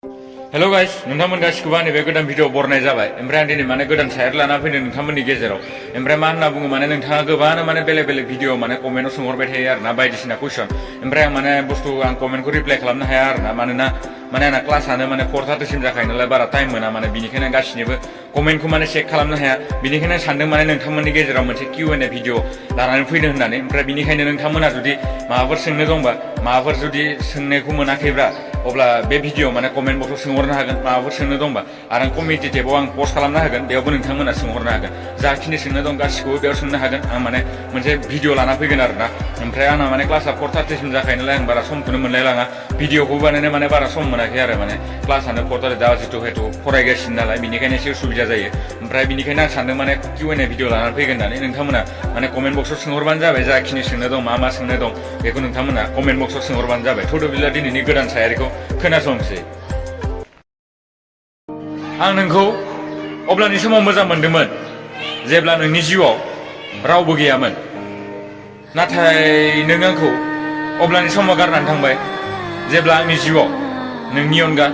hello guys नोंथांमोन गासिखौबो आंनि बे गोदान भिडिअ बरनाय जाबाय ओमफ्राय आं दिनै माने गोदान शायरि लाना फैदों नोंथांमोननि गेजेराव ओमफ्राय मा होनना बुङो माने नोंथाङा गोबाङानो माने बेलेग बेलेग भिडिअ माने कमेन्टआव सोंहरबाय थायो आरोना बायदिसिना कुइसन ओमफ्राय आं माने बुस्थु आं कमेन्टखौ रिप्लाय खालामनो हाया आरोना मानोना माने आंना क्लासआनो माने 4:30सिम जाखायो नालाय बारा टाइम मोना माने बिनिखायनो गासिनिबो कमेन्टखौ माने चेक खालामनो हाया बिनिखायनो सानदों माने नोंथांमोननि गेजेराव मोनसे Q&A भिडिअ लानानै फैदों होननानै ओमफ्राय बिनिखायनो नोंथांमोना जुदि माबाफोर सोंनो दंबा माबाफोर जुदि सोंनायखौ मोनाखैब्ला अब्ला बे भिडिअ माने कमेन्ट बक्सआव सोंहरनो हागोन माबाफोर सोंनो दंबा आरो आं कमिउनिटि टेबाव आं पस्ट खालामना होगोन बेयावबो नोंथांमोना सोंहरनो हागोन जाखिनि सोंनो दं गासिखौबो बेयाव सोंनो हागोन आं माने मोनसे भिडिअ लाना फैगोन आरोना ओमफ्राय आंना माने क्लासआ 4:30सिम जाखायो नालाय आं बारा समखौनो मोनलायलाङा भिडिअखौ बानायनो माने बारा सम मोनाखै आरो माने क्लासआनो 4:30 दा जितु हयथ' फरायगासिनो नालाय बिनिखायनो एसे उसुबिदा जायो ओमफ्राय बिनिखायनो आं सानदों माने Q&A भिडिअ लानानै फैगोन होननानै नोंथांमोना माने कमेन्ट बक्सआव सोंहरबानो जाबाय जाखिनि सोंनो दं मा सोंनो दं बेखौ नोंथांमोना कमेन्ट बक्सआव सोंहरबानो जाबाय थौदो बिदिब्ला दिनैनि गोदान शायरिखौ खोनासंसै आं नोंखौ अब्लानि समाव मोजां मोनदोंमोन जेब्ला नोंनि जिउआव रावबो गैयामोन नाथाय नों आंखौ अब्लानि समाव गारनानै थांबाय जेब्ला आंनि जिउआव नोंनि अनगा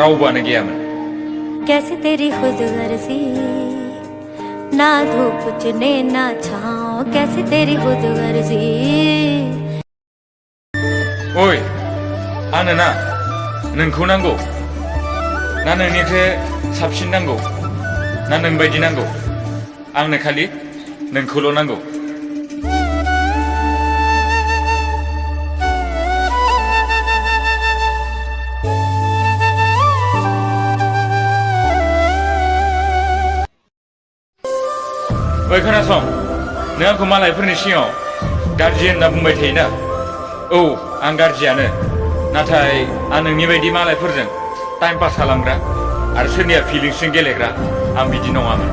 रावबोआनो गैयामोन कैसे तेरी खुदगर्जी ना धूप चुने ना छाँव कैसे तेरी खुदगर्जी ओइ आंनो ना नोंखौ नांगौ ना नोंनिख्रुइ साबसिन नांगौ ना नोंबायदि नांगौ आंनो खालि नोंखौल' नांगौ ओइ खोनासं नों आंखौ मालायफोरनि सिगाङाव गाज्रि होनना बुंबाय थायोना औ आं गाज्रियानो नाथाय आं नोंनि बायदि मालायफोरजों टाइम पास खालामग्रा आरो सोरनिया फिलिंसजों गेलेग्रा आं बिदि नङामोन